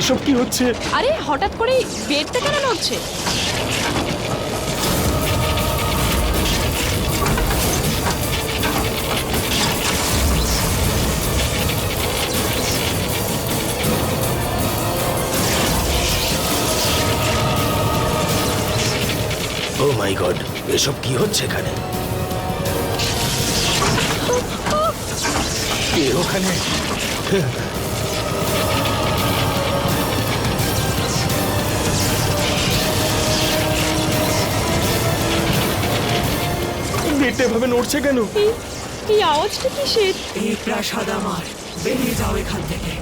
এসব কি হচ্ছে? আরে হঠাৎ করে বেডটা কেন নড়ছে? ও মাই গড, এসব কি হচ্ছে এখানে? কে ওখানে? বেডটা এভাবে নড়ছে কেন? এই আওয়াজটা কিসের? এই প্রাসাদ আমার, বেরিয়ে যাও এখান থেকে।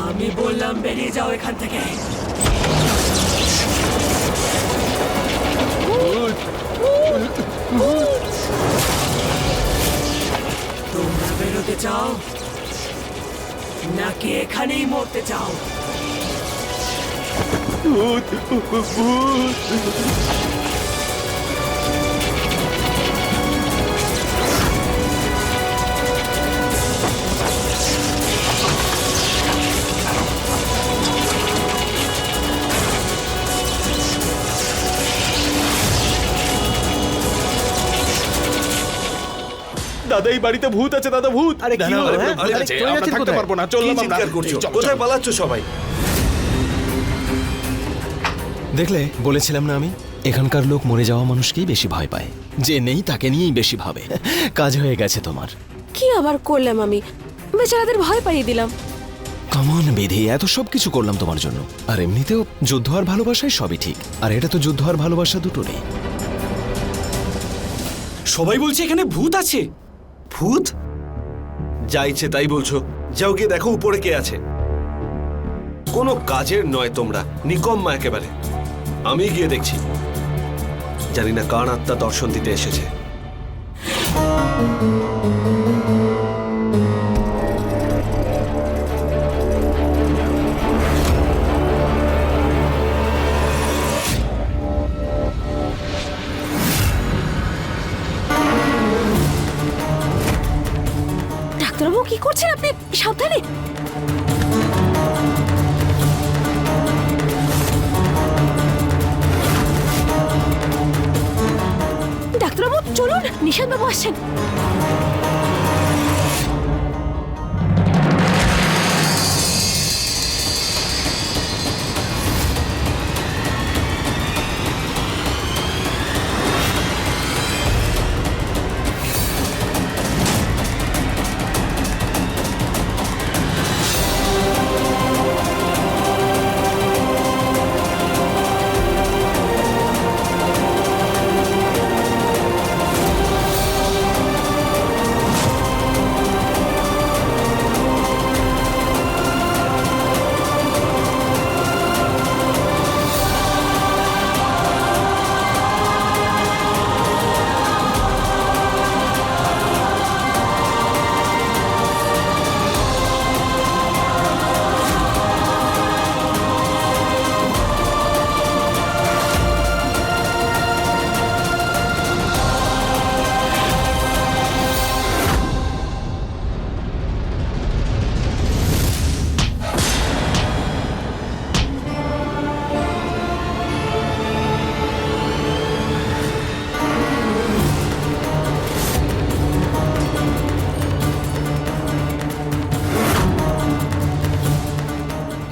আমি বললাম বেরিয়ে যাও এখান থেকে। তোমরা বেরোতে চাও নাকি এখানেই মরতে চাও? ভূত, ভূত। দাদা, এই বাড়িতে ভূত আছে। দাদা, ভূত। আরে কি হলো, হ্যাঁ? ভূত আরে আছে, চলে আমরা যাচ্ছেন থাকতে কোথায়? পারবো না। চললাম আমরা। কোথায় পালাচ্ছ সবাই? দেখলে, বলেছিলাম না আমি, এখানকার লোক মরে যাওয়া মানুষকেই বেশি ভয় পায়, যে নেই তাকে নিয়েই বেশি ভাবে। কাজ হয়ে গেছে তোমার। কি আবার করলাম আমি? বেচারাদের ভয় পাইয়ে দিলাম। কমন বিধি, এত সব কিছু করলাম তোমার জন্য। আর এমনিতেও যুদ্ধ আর ভালোবাসায় সবই ঠিক, আর এটা তো যুদ্ধ আর ভালোবাসা দুটো নেই। সবাই বলছে এখানে ভূত আছে। ভূত? যা ইচ্ছে তাই বলছো। যাও গিয়ে দেখো উপরে কে আছে। কোনো কাজের নয় তোমরা, নিকম্মা একেবারে। আমি গিয়ে দেখছি। জানি না কার আত্মা দর্শন দিতে এসেছে। ডাক্তারবাবু, কি করছেন আপনি? সাবধানে। ডাক্তারবাবু চলুন, নিশান্তবাবু আসছেন।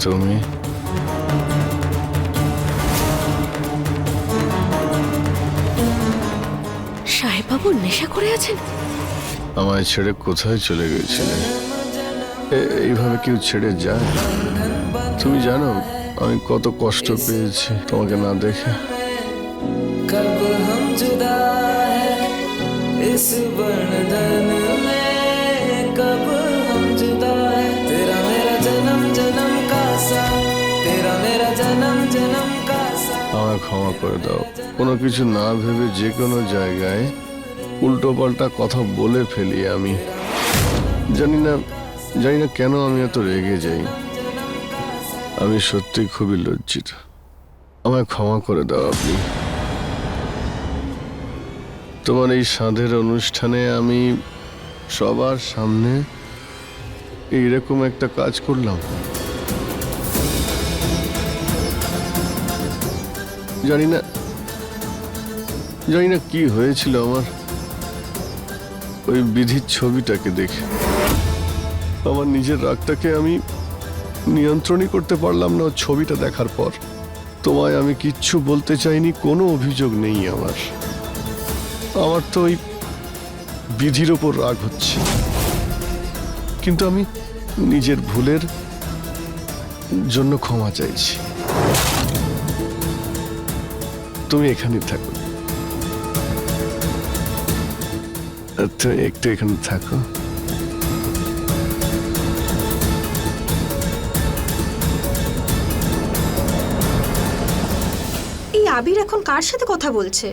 তুমি সাহেববাবু নেশা করে আছেন? আমায় ছেড়ে কোথায় চলে গেছিলে? এইভাবে কেউ ছেড়ে যায়? তুমি জানো আমি কত কষ্ট পেয়েছি তোমাকে না দেখে। कब हम जुदा है इस बंधन में, कब हम जुदा है। तेरा मेरा जन्म जन्म का साथ, तेरा मेरा जन्म जन्म का साथ। আমায় ক্ষমা করে দাও। কোনো কিছু না ভেবে যে কোনো জায়গায় উল্টো পাল্টা কথা বলে ফেলি আমি। জানি না কেন আমি এত রেগে যাই। আমি সত্যি খুবই লজ্জিত। আমায় ক্ষমা করে দাও আপনি। তোমার এই সাধের অনুষ্ঠানে আমি সবার সামনে এইরকম একটা কাজ করলাম। জানি না কি হয়েছিল আমার ওই বিধির ছবিটাকে দেখে। আমার নিজের রাগটাকে আমি নিয়ন্ত্রণই করতে পারলাম না ওর ছবিটা দেখার পর। তোমায় আমি কিচ্ছু বলতে চাইনি, কোনো অভিযোগ নেই আমার। আমার তো ওই বিধির ওপর রাগ হচ্ছে, কিন্তু আমি নিজের ভুলের জন্য ক্ষমা চাইছি। তুমি এখানেই থাকো, তুমি একটু এখানে থাকো। এই আবির এখন কার সাথে কথা বলছে?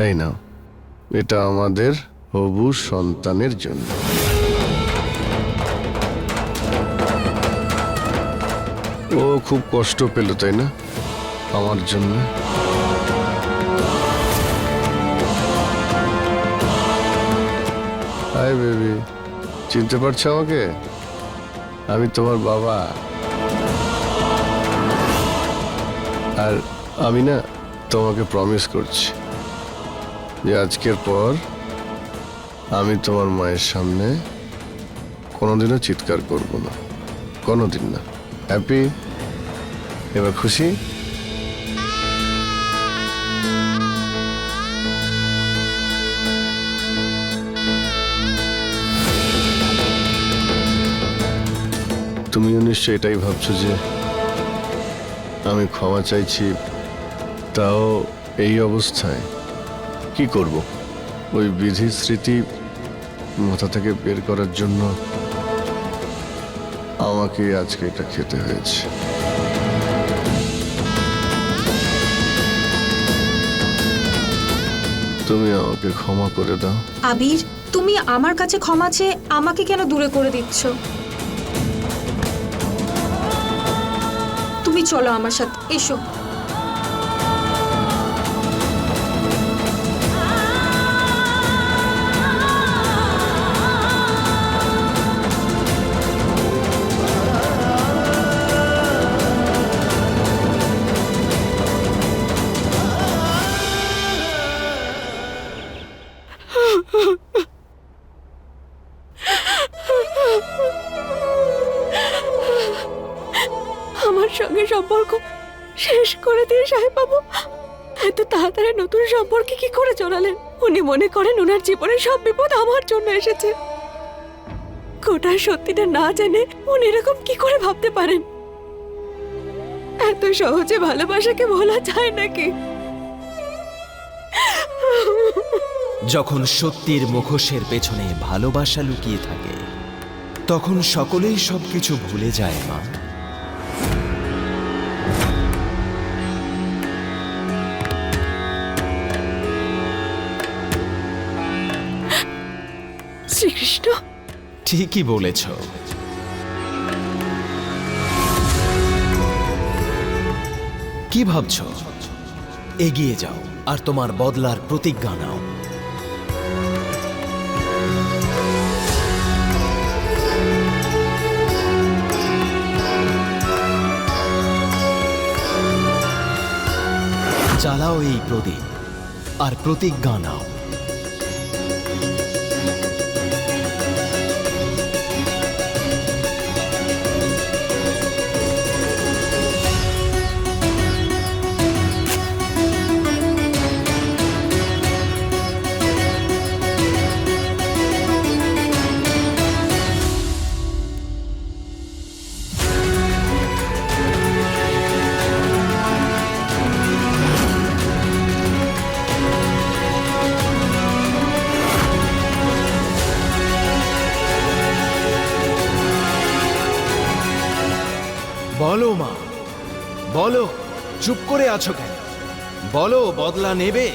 এই নাও, এটা আমাদের হবু সন্তানের জন্য। ও খুব কষ্ট পেল, তাই না, আমার জন্য? হাই বেবি, চিনতে পারছো আমাকে? আমি তোমার বাবা। আর আমি না তোমাকে প্রমিস করছি যে আজকের পর আমি তোমার মায়ের সামনে কোনোদিনও চিৎকার করব না, কোনোদিন না। হ্যাপি? এবার খুশি? তুমিও নিশ্চয় এটাই ভাবছো যে আমি ক্ষমা চাইছি, তাও এই অবস্থায়। কি করব? ওই বিধির স্মৃতি মাথা থেকে বের করার জন্য আমাকে আজকে এটা খেতে হয়েছে। তুমি আমাকে ক্ষমা করে দাও। আবির, তুমি আমার কাছে ক্ষমা চেয়ে আমাকে কেন দূরে করে দিচ্ছ? তুমি চলো আমার সাথে, এসো। আমার সঙ্গে সম্পর্ক শেষ করে দিয়ে সাহেব বাবু এত তাড়াতাড়ি নতুন সম্পর্কে কি করে জড়ালেন? উনি মনে করেন ওনার জীবনের সব বিপদ আমার জন্য এসেছে। গোটা সত্যিটা না জেনে উনি এরকম কি করে ভাবতে পারেন? এত সহজে ভালোবাসাকে ভোলা যায় নাকি? যখন সত্যির মুখোশের পেছনে ভালোবাসা লুকিয়ে থাকে, তখন সকলেই সবকিছু ভুলে যায় মা। শ্রীকৃষ্ণ ঠিকই বলেছ। কি ভাবছ? এগিয়ে যাও আর তোমার বদলার প্রতিজ্ঞা নাও। জ্বালাও এই প্রদীপ আর প্রতিজ্ঞা নাও। বলো মা, বলো, চুপ করে আছো কেন? বলো, বদলা নেবে?